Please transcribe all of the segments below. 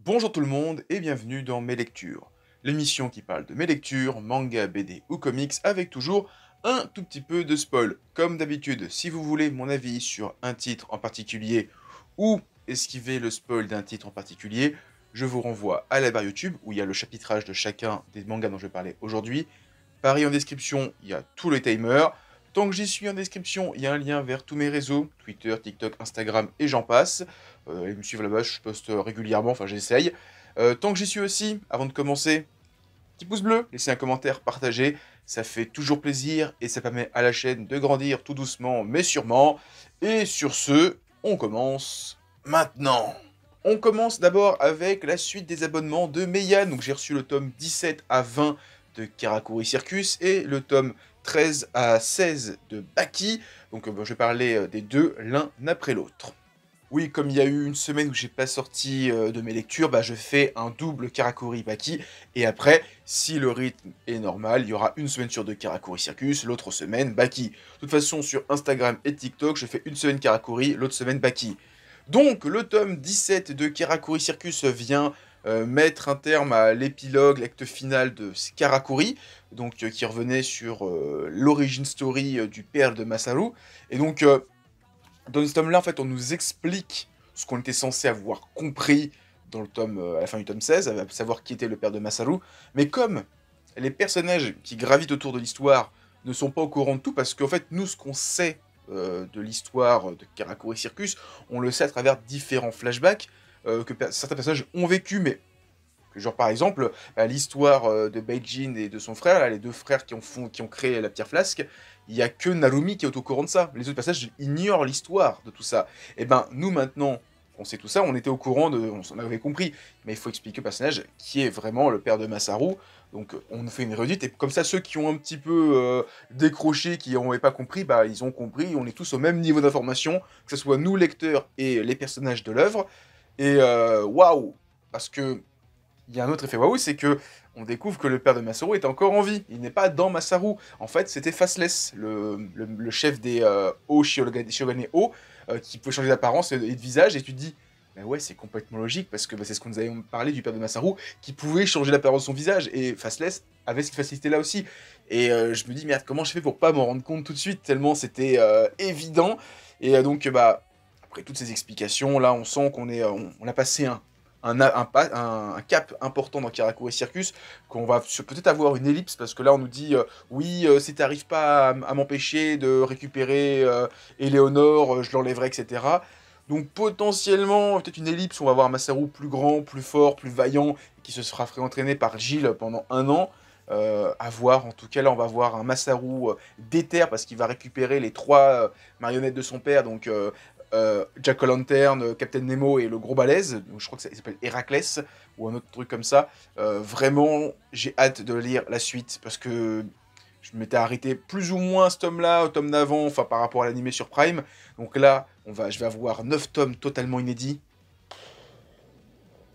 Bonjour tout le monde et bienvenue dans Mes Lectures, l'émission qui parle de mes lectures, manga, BD ou comics avec toujours un tout petit peu de spoil. Comme d'habitude, si vous voulez mon avis sur un titre en particulier ou esquiver le spoil d'un titre en particulier, je vous renvoie à la barre YouTube où il y a le chapitrage de chacun des mangas dont je vais parler aujourd'hui. Pareil en description, il y a tout le timer. Tant que j'y suis en description, il y a un lien vers tous mes réseaux, Twitter, TikTok, Instagram et j'en passe. Et me suivre là-bas, je poste régulièrement, enfin j'essaye. Tant que j'y suis aussi, avant de commencer, petit pouce bleu, laissez un commentaire, partagez, ça fait toujours plaisir et ça permet à la chaîne de grandir tout doucement mais sûrement. Et sur ce, on commence maintenant. On commence d'abord avec la suite des abonnements de Meian. Donc j'ai reçu le tome 17 à 20 de Karakuri Circus et le tome 13 à 16 de Baki. Donc je vais parler des deux l'un après l'autre. Oui, comme il y a eu une semaine où j'ai pas sorti de mes lectures, bah, je fais un double Karakuri Baki, et après, si le rythme est normal, il y aura une semaine sur deux Karakuri Circus, l'autre semaine Baki. De toute façon, sur Instagram et TikTok, je fais une semaine Karakuri, l'autre semaine Baki. Donc, le tome 17 de Karakuri Circus vient mettre un terme à l'épilogue, l'acte final de Karakuri, donc qui revenait sur l'origin story du père de Masaru, et donc... dans ce tome-là, en fait, on nous explique ce qu'on était censé avoir compris dans le tome, à la fin du tome 16, à savoir qui était le père de Masaru. Mais comme les personnages qui gravitent autour de l'histoire ne sont pas au courant de tout, parce qu'en fait, nous, ce qu'on sait de l'histoire de Karakuri Circus, on le sait à travers différents flashbacks que certains personnages ont vécu, mais genre par exemple, l'histoire de Beijing et de son frère, là, les deux frères qui ont créé la pierre flasque, il y a que Narumi qui est au courant de ça. Les autres personnages ignorent l'histoire de tout ça. Et ben nous maintenant, on sait tout ça, on était au courant on s'en avait compris. Mais il faut expliquer au personnage qui est vraiment le père de Masaru. Donc on nous fait une redite, et comme ça ceux qui ont un petit peu décroché, qui n'avaient pas compris, bah ils ont compris, on est tous au même niveau d'information, que ce soit nous lecteurs et les personnages de l'œuvre. Et waouh, parce que il y a un autre effet waouh, c'est que on découvre que le père de Masaru est encore en vie. Il n'est pas dans Masaru. En fait, c'était Faceless, le chef des Shogane O, qui pouvait changer d'apparence et de visage. Et tu te dis, bah ouais, c'est complètement logique, parce que bah, c'est ce qu'on nous avait parlé du père de Masaru, qui pouvait changer l'apparence de son visage. Et Faceless avait cette facilité-là aussi. Et je me dis, merde, comment je fais pour pas m'en rendre compte tout de suite, tellement c'était évident. Et donc, bah, après toutes ces explications, là, on sent on a passé un cap important dans Karakuri Circus, qu'on va peut-être avoir une ellipse, parce que là on nous dit oui, si t'arrives pas à m'empêcher de récupérer Eleonore, je l'enlèverai, etc. Donc potentiellement, peut-être une ellipse, on va voir Masaru plus grand, plus fort, plus vaillant, qui se sera fait entraîner par Gilles pendant un an. À voir, en tout cas là on va voir un Masaru déter, parce qu'il va récupérer les trois marionnettes de son père, donc Jack O'Lantern, Captain Nemo et le gros balèze, donc je crois que ça s'appelle Héraclès, ou un autre truc comme ça. Vraiment, j'ai hâte de lire la suite, parce que je m'étais arrêté plus ou moins à ce tome-là, au tome d'avant, enfin par rapport à l'animé sur Prime. Donc là, je vais avoir 9 tomes totalement inédits.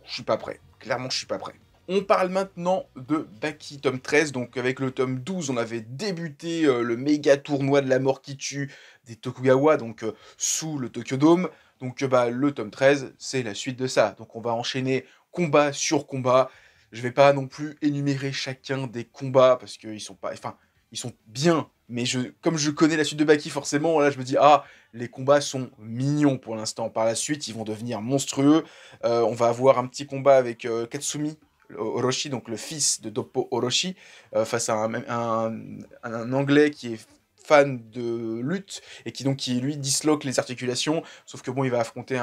Je suis pas prêt. Clairement, je suis pas prêt. On parle maintenant de Baki, tome 13. Donc avec le tome 12, on avait débuté le méga tournoi de la mort qui tue des Tokugawa, donc sous le Tokyo Dome. Donc bah, le tome 13, c'est la suite de ça. Donc on va enchaîner combat sur combat. Je vais pas non plus énumérer chacun des combats, parce qu'ils sont pas... Enfin, ils sont bien, mais comme je connais la suite de Baki, forcément, là je me dis, ah, les combats sont mignons pour l'instant. Par la suite, ils vont devenir monstrueux. On va avoir un petit combat avec Katsumi Orochi, donc le fils de Doppo Orochi, face à un Anglais qui est fan de lutte, et qui lui disloque les articulations, sauf que bon, il va affronter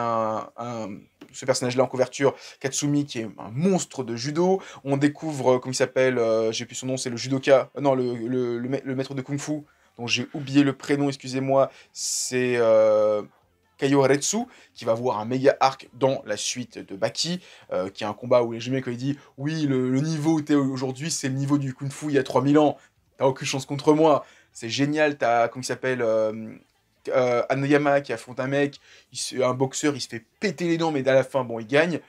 ce personnage-là en couverture, Katsumi, qui est un monstre de judo. On découvre, comment il s'appelle, j'ai plus son nom, c'est le judoka, non, le maître de kung-fu, dont j'ai oublié le prénom, excusez-moi, c'est Kaio Haretsu, qui va avoir un méga arc dans la suite de Baki, qui est un combat où les Jumei, quand il dit « Oui, le niveau où t'es aujourd'hui, c'est le niveau du Kung-Fu il y a 3000 ans, t'as aucune chance contre moi ». C'est génial, t'as, comment il s'appelle, Anoyama qui affronte un mec, un boxeur, il se fait péter les dents, mais à la fin, bon, il gagne.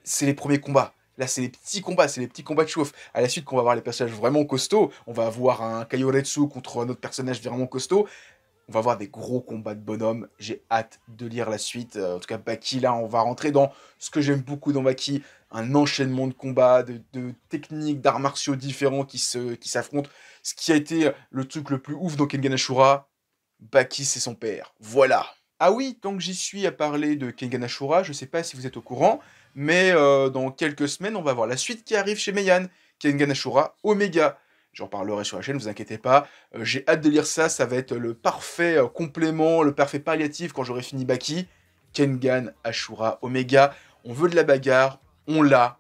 C'est les premiers combats. Là, c'est les petits combats, c'est les petits combats de chauffe. À la suite, qu'on va voir les personnages vraiment costauds, on va avoir un Kaioretsu contre un autre personnage vraiment costaud. On va voir des gros combats de bonhommes. J'ai hâte de lire la suite. En tout cas, Baki, là, on va rentrer dans ce que j'aime beaucoup dans Baki. Un enchaînement de combats, de techniques, d'arts martiaux différents qui s'affrontent. Ce qui a été le truc le plus ouf dans Kengan Ashura, Baki, c'est son père. Voilà. Ah oui, tant que j'y suis à parler de Kengan Ashura, je sais pas si vous êtes au courant, mais dans quelques semaines, on va voir la suite qui arrive chez Meian. Kengan Ashura Omega. J'en parlerai sur la chaîne, vous inquiétez pas. J'ai hâte de lire ça, ça va être le parfait complément, le parfait palliatif quand j'aurai fini Baki. Kengan Ashura Omega. On veut de la bagarre, on l'a,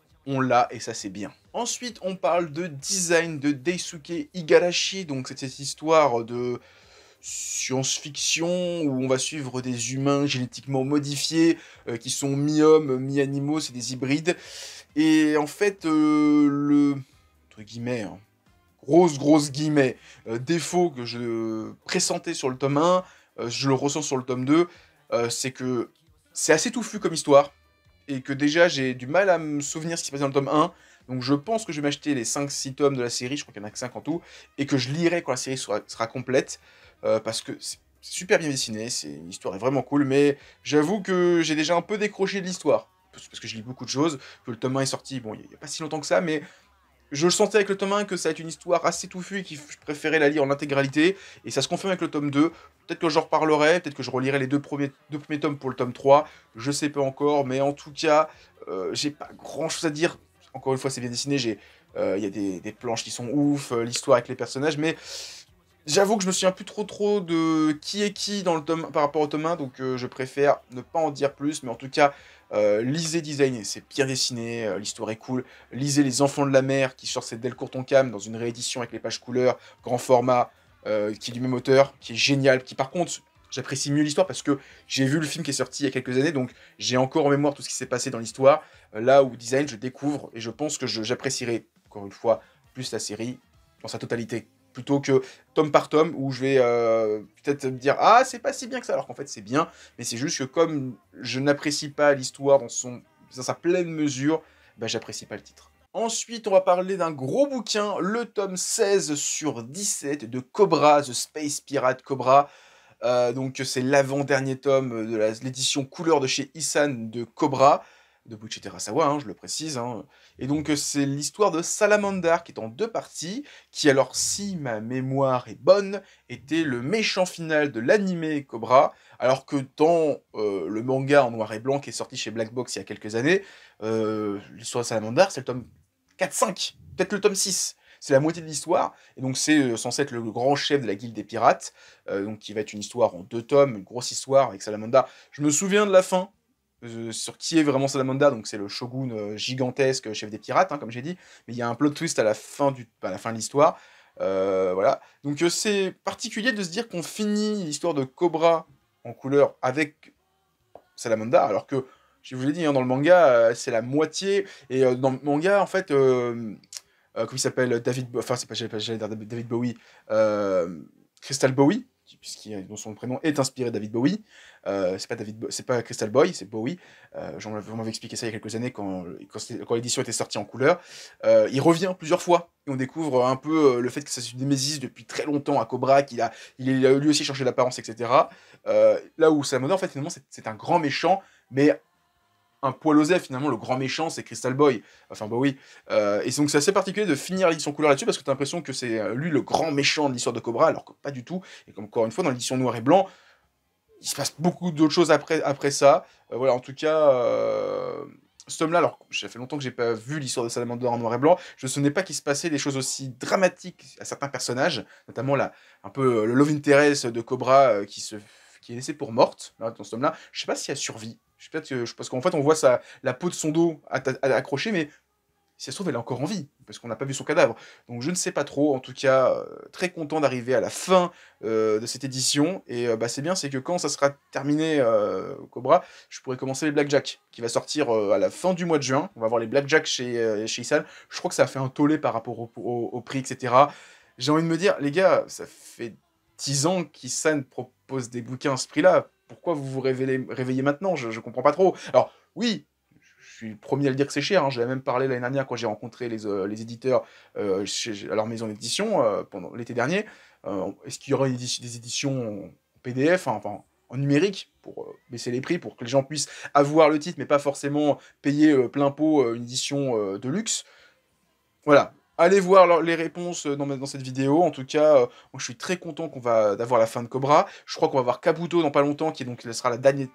et ça c'est bien. Ensuite, on parle de design de Daisuke Igarashi, donc c'est cette histoire de science-fiction où on va suivre des humains génétiquement modifiés qui sont mi-hommes, mi-animaux, c'est des hybrides. Et en fait, entre guillemets, hein, grosse guillemets, défaut que je pressentais sur le tome 1, je le ressens sur le tome 2, c'est que c'est assez touffu comme histoire, et que déjà j'ai du mal à me souvenir ce qui se passe dans le tome 1, donc je pense que je vais m'acheter les 5-6 tomes de la série, je crois qu'il y en a que 5 en tout, et que je lirai quand la série sera complète, parce que c'est super bien dessiné, l'histoire est vraiment cool, mais j'avoue que j'ai déjà un peu décroché de l'histoire, parce que je lis beaucoup de choses, que le tome 1 est sorti, bon, il n'y a pas si longtemps que ça, mais je le sentais avec le tome 1 que ça va être une histoire assez touffue et que je préférais la lire en intégralité, et ça se confirme avec le tome 2. Peut-être que j'en reparlerai, peut-être que je relirai les deux premiers tomes pour le tome 3, je sais pas encore, mais en tout cas, j'ai pas grand chose à dire. Encore une fois, c'est bien dessiné, il y a des planches qui sont ouf, l'histoire avec les personnages, mais j'avoue que je me souviens plus trop de qui est qui dans le tome, par rapport au tome 1, donc je préfère ne pas en dire plus, mais en tout cas, lisez Design, c'est bien dessiné, l'histoire est cool. Lisez Les Enfants de la Mer, qui sort cette Delcourt Tonkam dans une réédition avec les pages couleurs, grand format, qui est du même auteur, qui est génial, qui par contre, j'apprécie mieux l'histoire parce que j'ai vu le film qui est sorti il y a quelques années, donc j'ai encore en mémoire tout ce qui s'est passé dans l'histoire. Là où Design, je découvre, et je pense que j'apprécierai, encore une fois, plus la série dans sa totalité plutôt que tome par tome, où je vais peut-être me dire «Ah, c'est pas si bien que ça», alors qu'en fait c'est bien, mais c'est juste que comme je n'apprécie pas l'histoire dans sa pleine mesure, bah, j'apprécie pas le titre. Ensuite, on va parler d'un gros bouquin, le tome 16 sur 17 de Cobra, The Space Pirate Cobra. Donc c'est l'avant-dernier tome de l'édition couleur de chez Isan de Cobra, de Buichi Terasawa, hein, je le précise. Hein. Et donc c'est l'histoire de Salamandar qui est en deux parties, qui alors si ma mémoire est bonne, était le méchant final de l'animé Cobra, alors que dans le manga en noir et blanc qui est sorti chez Black Box il y a quelques années, l'histoire de Salamandar c'est le tome 4-5, peut-être le tome 6. C'est la moitié de l'histoire, et donc c'est censé être le grand chef de la guilde des pirates, donc qui va être une histoire en 2 tomes, une grosse histoire avec Salamandar. Je me souviens de la fin, sur qui est vraiment Salamandar, donc c'est le shogun gigantesque, chef des pirates, hein, comme j'ai dit, mais il y a un plot twist à la fin, à la fin de l'histoire, voilà. Donc c'est particulier de se dire qu'on finit l'histoire de Cobra en couleur avec Salamandar, alors que, je vous l'ai dit, hein, dans le manga, c'est la moitié, et dans le manga, en fait, comment il s'appelle, enfin c'est pas, j'allais dire David Bowie, Crystal Bowie, dont son prénom est inspiré de David Bowie. C'est pas Crystal Boy, c'est Bowie. On m'avait expliqué ça il y a quelques années quand l'édition était sortie en couleur. Il revient plusieurs fois et on découvre un peu le fait que ça se némésis depuis très longtemps à Cobra, il a lui aussi changé d'apparence, etc. Là où Salamandar, en fait, finalement, c'est un grand méchant, mais un poil osé, finalement, le grand méchant, c'est Crystal Boy. Enfin, bah oui. Et donc, c'est assez particulier de finir l'édition couleur là-dessus, parce que t'as l'impression que c'est lui le grand méchant de l'histoire de Cobra, alors que pas du tout. Et comme encore une fois, dans l'édition noir et blanc, il se passe beaucoup d'autres choses après ça. Voilà, en tout cas, ce tome-là, alors, ça fait longtemps que j'ai pas vu l'histoire de Salamander en noir et blanc, je ne savais pas qu'il se passait des choses aussi dramatiques à certains personnages, notamment un peu le love interest de Cobra qui est laissé pour morte, là, dans ce tome-là. Je sais pas si elle survit. Parce qu'en fait, on voit la peau de son dos accrochée, mais si ça se trouve, elle est encore en vie, parce qu'on n'a pas vu son cadavre. Donc je ne sais pas trop, en tout cas, très content d'arriver à la fin de cette édition. Et bah, c'est bien, c'est que quand ça sera terminé, Cobra, je pourrai commencer les Blackjack, qui va sortir à la fin du mois de juin. On va voir les Blackjack chez Isan. Je crois que ça a fait un tollé par rapport au prix, etc. J'ai envie de me dire, les gars, ça fait 10 ans qu'Isan propose des bouquins à ce prix-là. Pourquoi vous vous réveillez maintenant? Je comprends pas trop. Alors, oui, je suis le premier à le dire que c'est cher, hein. J'avais même parlé l'année dernière quand j'ai rencontré les éditeurs à leur maison d'édition pendant l'été dernier. Est-ce qu'il y aura des éditions PDF, hein, enfin en numérique, pour baisser les prix, pour que les gens puissent avoir le titre, mais pas forcément payer plein pot une édition de luxe. Voilà. Allez voir les réponses dans cette vidéo. En tout cas, moi je suis très content d'avoir la fin de Cobra. Je crois qu'on va avoir Kabuto dans pas longtemps, qui donc sera le dernier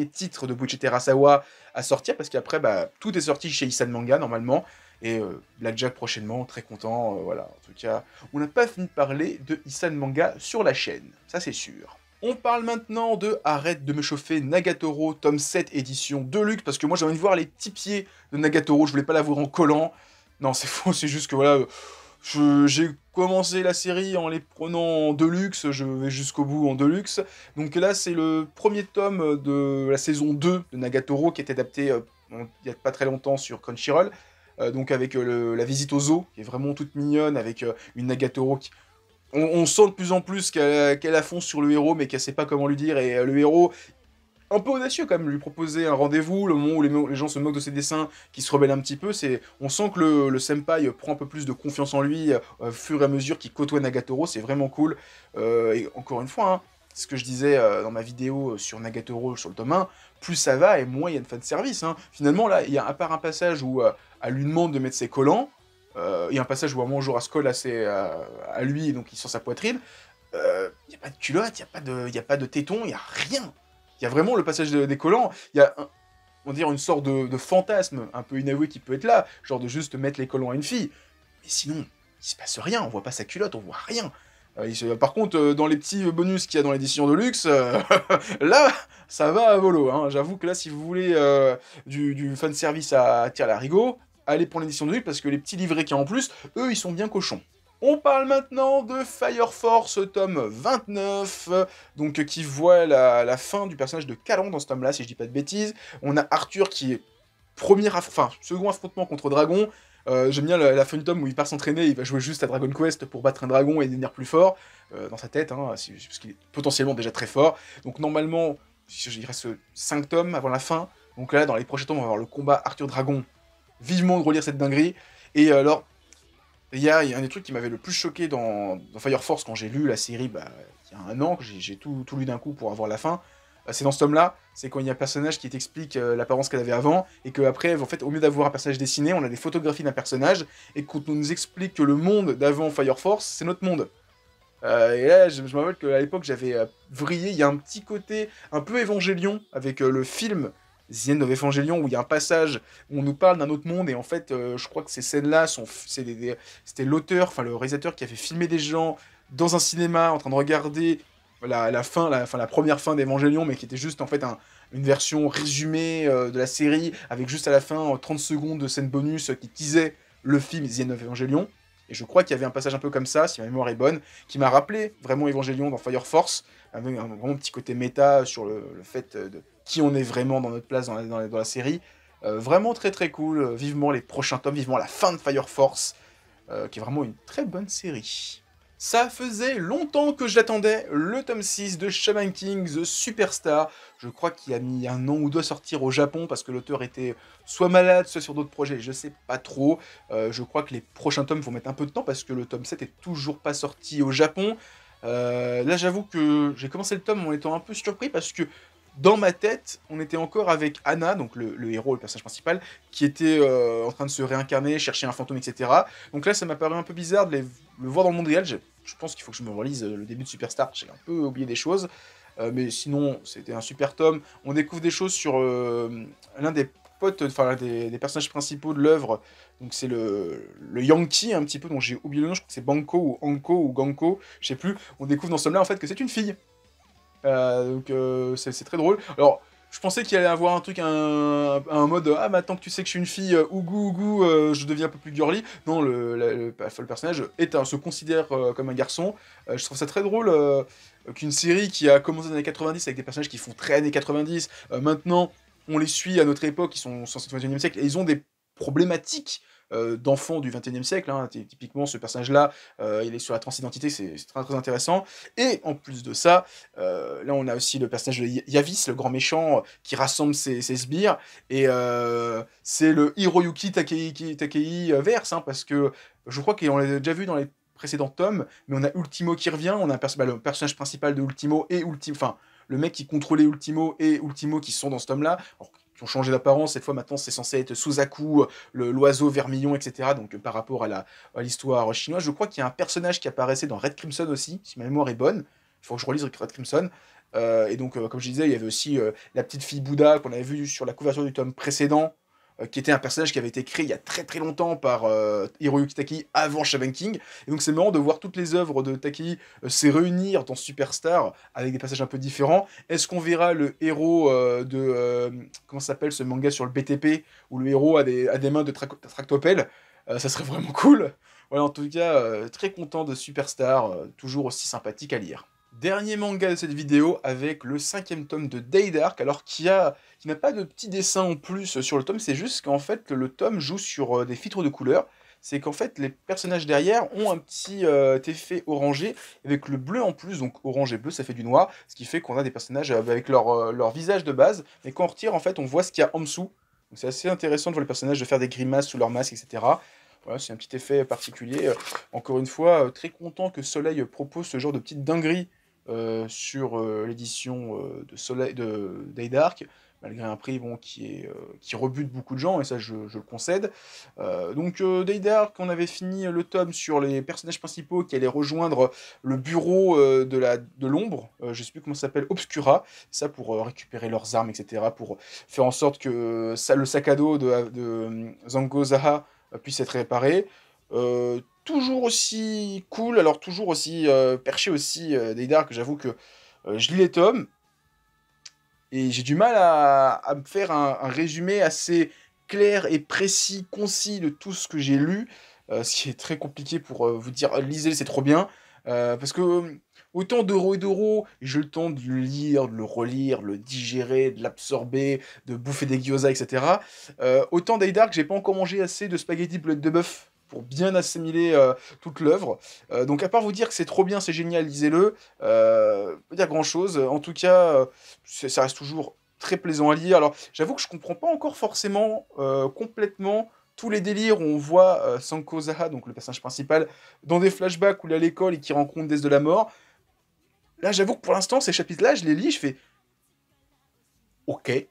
titre de Buichi Terasawa à sortir, parce qu'après, bah, tout est sorti chez Isan Manga, normalement. Et Blackjack prochainement, très content. Voilà, en tout cas, on n'a pas fini de parler de Isan Manga sur la chaîne. Ça, c'est sûr. On parle maintenant de Arrête de me chauffer Nagatoro, tome 7, édition Deluxe, parce que moi j'ai envie de voir les petits pieds de Nagatoro, je voulais pas l'avoir en collant. Non, c'est faux, c'est juste que voilà, j'ai commencé la série en les prenant en Deluxe, je vais jusqu'au bout en Deluxe. Donc là, c'est le premier tome de la saison 2 de Nagatoro qui est adapté il y a pas très longtemps sur Crunchyroll. Donc avec la visite au zoo, qui est vraiment toute mignonne, avec une Nagatoro qui... On sent de plus en plus qu'elle a fond sur le héros, mais qu'elle sait pas comment lui dire, et le héros, un peu audacieux quand même, lui proposer un rendez-vous, le moment où les gens se moquent de ses dessins, qui se rebellent un petit peu, on sent que le senpai prend un peu plus de confiance en lui au fur et à mesure qu'il côtoie Nagatoro, c'est vraiment cool. Et encore une fois, hein, ce que je disais dans ma vidéo sur Nagatoro sur le tome 1, plus ça va et moins il y a de fanservice. Hein. Finalement, là, il y a à part un passage où elle lui demande de mettre ses collants, il y a un passage où à un moment Jorah se colle à lui, et donc il sort sa poitrine, il n'y a pas de culotte, il n'y a pas de téton, il n'y a rien. Il y a vraiment le passage des collants, il y a, on va dire, une sorte de fantasme un peu inavoué qui peut être là, genre de juste mettre les collants à une fille. Mais sinon, il se passe rien, on voit pas sa culotte, on voit rien. Par contre, dans les petits bonus qu'il y a dans l'édition de luxe, là, ça va à volo. Hein. J'avoue que là, si vous voulez du fanservice à tir larigot, allez prendre l'édition de luxe, parce que les petits livrets qu'il y a en plus, eux, ils sont bien cochons. On parle maintenant de Fire Force, tome 29, donc qui voit la fin du personnage de Calon dans ce tome-là, si je dis pas de bêtises. On a Arthur qui est second affrontement contre Dragon. J'aime bien la fin du tome où il part s'entraîner, il va jouer juste à Dragon Quest pour battre un dragon et devenir plus fort, dans sa tête, hein, parce qu'il est potentiellement déjà très fort. Donc normalement, il reste 5 tomes avant la fin. Donc là, dans les prochains tomes, on va avoir le combat Arthur-Dragon. Vivement de relire cette dinguerie. Et alors, il y a un des trucs qui m'avait le plus choqué dans Fire Force quand j'ai lu la série il y a un an, que j'ai tout lu d'un coup pour avoir la fin. C'est dans ce tome-là, c'est quand il y a un personnage qui t'explique l'apparence qu'elle avait avant, et qu'après, en fait, au lieu d'avoir un personnage dessiné, on a des photographies d'un personnage, et qu'on nous explique que le monde d'avant Fire Force, c'est notre monde. Et là, je me rappelle qu'à l'époque, j'avais vrillé, il y a un petit côté un peu Évangélion, avec le film The End of Evangelion, où il y a un passage où on nous parle d'un autre monde, et en fait, je crois que ces scènes-là, c'était l'auteur, enfin le réalisateur qui a fait filmer des gens dans un cinéma, en train de regarder la première fin d'Evangelion, mais qui était juste en fait une version résumée de la série, avec juste à la fin 30 secondes de scène bonus qui teasait le film The End of Evangelion. Et je crois qu'il y avait un passage un peu comme ça, si ma mémoire est bonne, qui m'a rappelé vraiment Evangelion dans Fire Force, avec un vraiment petit côté méta sur le fait de qui on est vraiment dans notre place dans la série. Vraiment très très cool, vivement les prochains tomes, vivement la fin de Fire Force, qui est vraiment une très bonne série. Ça faisait longtemps que je l'attendais, le tome 6 de Shaman King, The Superstar. Je crois qu'il a mis un an ou deux à sortir au Japon parce que l'auteur était soit malade, soit sur d'autres projets, je sais pas trop. Je crois que les prochains tomes vont mettre un peu de temps parce que le tome 7 est toujours pas sorti au Japon. Là, j'avoue que j'ai commencé le tome en étant un peu surpris parce que dans ma tête, on était encore avec Anna, donc le héros, le personnage principal, qui était en train de se réincarner, chercher un fantôme, etc. Donc là, ça m'a paru un peu bizarre de le voir dans le monde réel. Je pense qu'il faut que je me relise le début de Superstar, j'ai un peu oublié des choses. Mais sinon, c'était un super tome. On découvre des choses sur l'un des potes, enfin l'un des personnages principaux de l'œuvre. Donc c'est le Yankee, un petit peu, dont j'ai oublié le nom, je crois que c'est Banco ou Anko ou Ganko, je sais plus. On découvre dans ce tome-là, en fait, que c'est une fille. Donc c'est très drôle. Alors, je pensais qu'il allait avoir un truc, un mode ah, maintenant que tu sais que je suis une fille, ougou, je deviens un peu plus girly. Non, le personnage se considère comme un garçon. Je trouve ça très drôle qu'une série qui a commencé dans les années 90 avec des personnages qui font très années 90, maintenant on les suit à notre époque, ils sont censés être au 21e siècle, et ils ont des problématiques d'enfants du 21e siècle. Hein. Typiquement, ce personnage-là, il est sur la transidentité, c'est très, très intéressant. Et en plus de ça, là, on a aussi le personnage de Yavis, le grand méchant, qui rassemble ses sbires. Et c'est le Hiroyuki Takei verse, hein, parce que je crois qu'on l'a déjà vu dans les précédents tomes, mais on a Ultimo qui revient, on a le personnage principal de Ultimo et Ultimo, enfin, le mec qui contrôlait Ultimo et Ultimo qui sont dans ce tome-là, qui ont changé d'apparence, cette fois maintenant c'est censé être Suzaku, l'oiseau vermillon, etc. Donc par rapport à l'histoire chinoise, je crois qu'il y a un personnage qui apparaissait dans Red Crimson aussi, si ma mémoire est bonne, il faut que je relise Red Crimson. Et donc, comme je disais, il y avait aussi la petite fille Bouddha qu'on avait vue sur la couverture du tome précédent, qui était un personnage qui avait été créé il y a très très longtemps par Hiroyuki Takei avant Shaman King. Et donc c'est marrant de voir toutes les œuvres de Takei se réunir dans Superstar avec des passages un peu différents. Est-ce qu'on verra le héros comment ça s'appelle ce manga sur le BTP, où le héros a des mains de tractopelle? Ça serait vraiment cool. Voilà, en tout cas, très content de Superstar, toujours aussi sympathique à lire. Dernier manga de cette vidéo avec le 5e tome de Day Dark, alors qui n'a pas de petits dessins en plus sur le tome, c'est juste qu'en fait le tome joue sur des filtres de couleurs. C'est qu'en fait les personnages derrière ont un petit effet orangé avec le bleu en plus, donc orange et bleu ça fait du noir, ce qui fait qu'on a des personnages avec leur visage de base, mais quand on retire en fait on voit ce qu'il y a en dessous. Donc c'est assez intéressant de voir les personnages de faire des grimaces sous leur masque, etc. Voilà, c'est un petit effet particulier. Encore une fois, très content que Soleil propose ce genre de petite dinguerie sur l'édition de Day Dark, malgré un prix bon, qui rebute beaucoup de gens, et ça je le concède. Donc Day Dark, on avait fini le tome sur les personnages principaux qui allaient rejoindre le bureau de l'ombre, je sais plus comment ça s'appelle, Obscura, ça pour récupérer leurs armes, etc., pour faire en sorte que le sac à dos de Zango Zaha puisse être réparé. Toujours aussi cool, alors toujours aussi perché aussi Day Dark, j'avoue que je lis les tomes, et j'ai du mal à me faire un résumé assez clair et précis, concis de tout ce que j'ai lu, ce qui est très compliqué pour vous dire lisez, c'est trop bien, parce que autant d'euros et d'euros, j'ai eu le temps de le lire, de le relire, de le digérer, de l'absorber, de bouffer des gyoza, etc. Autant Day Dark, j'ai pas encore mangé assez de spaghetti boulettes de bœuf pour bien assimiler toute l'œuvre. Donc à part vous dire que c'est trop bien, c'est génial, lisez-le, pas dire grand-chose. En tout cas, ça reste toujours très plaisant à lire. Alors j'avoue que je comprends pas encore forcément complètement tous les délires où on voit Sanko Zaha, donc le personnage principal, dans des flashbacks où il est à l'école et qui rencontre Death de la mort. Là j'avoue que pour l'instant ces chapitres-là, je les lis, je fais ok.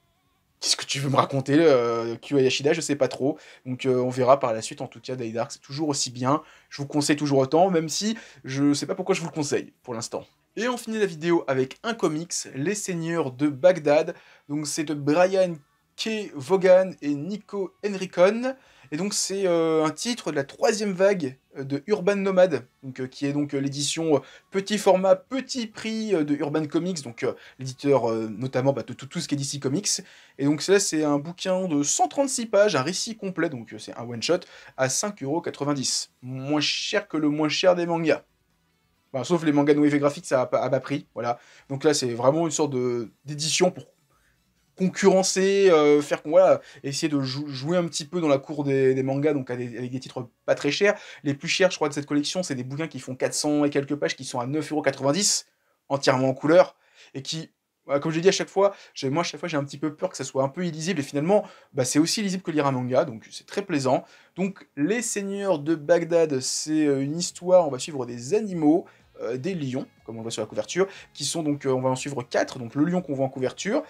Qu'est-ce que tu veux me raconter, Kyo Yashida, je sais pas trop. Donc on verra par la suite, en tout cas, Day Dark, c'est toujours aussi bien. Je vous conseille toujours autant, même si je sais pas pourquoi je vous le conseille, pour l'instant. Et on finit la vidéo avec un comics, Les Seigneurs de Bagdad. Donc c'est de Brian K. Vaughan et Nico Henricon. Et donc c'est un titre de la 3e vague de Urban Nomad, donc, qui est donc l'édition petit format, petit prix de Urban Comics, donc l'éditeur notamment de tout ce qui est DC Comics. Et donc là c'est un bouquin de 136 pages, un récit complet, donc c'est un one-shot, à 5,90 €. Moins cher que le moins cher des mangas. Enfin, sauf les mangas nouvelles graphiques, ça à bas prix, voilà. Donc là c'est vraiment une sorte d'édition pour concurrencer, voilà, essayer de jouer un petit peu dans la cour des mangas, donc avec des titres pas très chers. Les plus chers, je crois, de cette collection, c'est des bouquins qui font 400 et quelques pages, qui sont à 9,90 €, entièrement en couleur, et qui, comme j'ai dit à chaque fois, moi, à chaque fois, j'ai un petit peu peur que ça soit un peu illisible, et finalement, c'est aussi lisible que lire un manga, donc c'est très plaisant. Donc, Les Seigneurs de Bagdad, c'est une histoire, on va suivre des animaux, des lions, comme on le voit sur la couverture, qui sont donc, on va en suivre 4, donc le lion qu'on voit en couverture,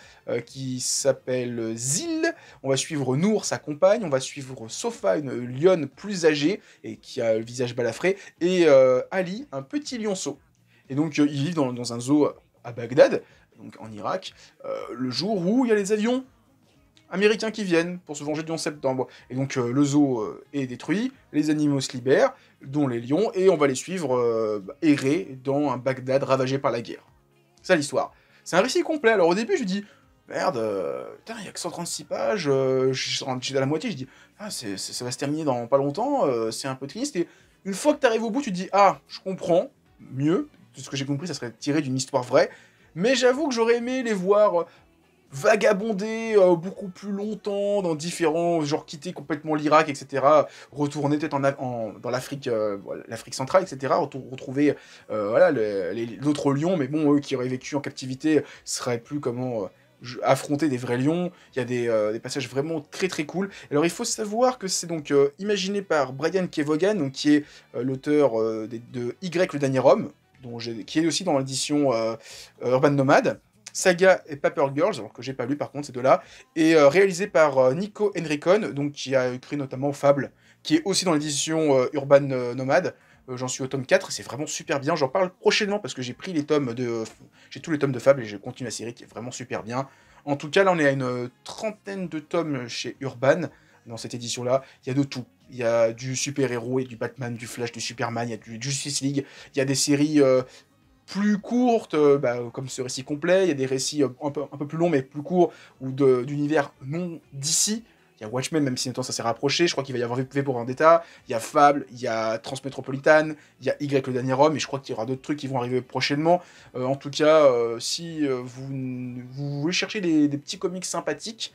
qui s'appelle Zil, on va suivre Nour, sa compagne, on va suivre Sofa, une lionne plus âgée, et qui a le visage balafré, et Ali, un petit lionceau. Et donc ils vivent dans un zoo à Bagdad, donc en Irak, le jour où il y a les avions américains qui viennent pour se venger du 11 septembre. Et donc le zoo est détruit, les animaux se libèrent, dont les lions, et on va les suivre errer dans un Bagdad ravagé par la guerre. C'est ça l'histoire. C'est un récit complet. Alors au début, je dis, merde, putain, il y a que 136 pages, j'ai à la moitié, je dis, ah, ça va se terminer dans pas longtemps, c'est un peu triste. Et une fois que tu arrives au bout, tu te dis, ah, je comprends, mieux, tout ce que j'ai compris, ça serait tiré d'une histoire vraie, mais j'avoue que j'aurais aimé les voir vagabonder beaucoup plus longtemps dans différents, genre quitter complètement l'Irak, etc. Retourner peut-être dans l'Afrique, l'Afrique centrale, etc. Retrouver voilà, l'autre lion, mais bon, eux qui auraient vécu en captivité seraient plus comment affronter des vrais lions. Il y a des passages vraiment très très cool. Alors il faut savoir que c'est donc imaginé par Brian Kevogan, donc, qui est l'auteur de Y, le dernier homme, qui est aussi dans l'édition Urban Nomad. Saga et Paper Girls, alors que j'ai pas lu par contre ces deux-là, et réalisé par Nico Enricon, donc qui a écrit notamment Fable, qui est aussi dans l'édition Urban Nomad. J'en suis au tome 4, c'est vraiment super bien. J'en parle prochainement parce que j'ai pris les tomes de. J'ai tous les tomes de Fable et je continue la série qui est vraiment super bien. En tout cas, là, on est à une trentaine de tomes chez Urban dans cette édition-là. Il y a de tout. Il y a du super-héros, et du Batman, du Flash, du Superman, il y a du Justice League, il y a des séries plus courtes, comme ce récit complet, il y a des récits un peu plus longs mais plus courts, ou d'univers non d'ici. Il y a Watchmen, même si maintenant ça s'est rapproché, je crois qu'il va y avoir V pour Vendetta, il y a Fable, il y a Transmétropolitane, il y a Y le dernier homme, et je crois qu'il y aura d'autres trucs qui vont arriver prochainement. En tout cas, si vous voulez chercher des petits comics sympathiques,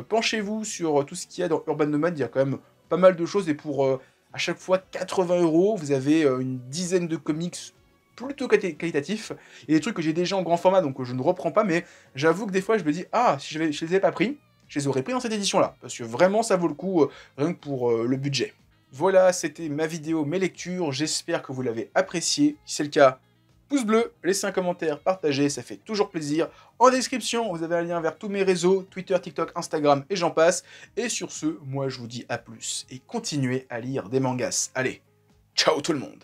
penchez-vous sur tout ce qu'il y a dans Urban Nomad, il y a quand même pas mal de choses, et pour à chaque fois 80 €, vous avez une dizaine de comics plutôt qualitatifs. Il y a des trucs que j'ai déjà en grand format, donc je ne reprends pas, mais j'avoue que des fois je me dis, ah, si je les avais pas pris, je les aurais pris dans cette édition-là, parce que vraiment ça vaut le coup, rien que pour le budget. Voilà, c'était ma vidéo, mes lectures, j'espère que vous l'avez apprécié. Si c'est le cas, pouce bleu, laissez un commentaire, partagez, ça fait toujours plaisir. En description, vous avez un lien vers tous mes réseaux, Twitter, TikTok, Instagram et j'en passe. Et sur ce, moi je vous dis à plus, et continuez à lire des mangas. Allez, ciao tout le monde!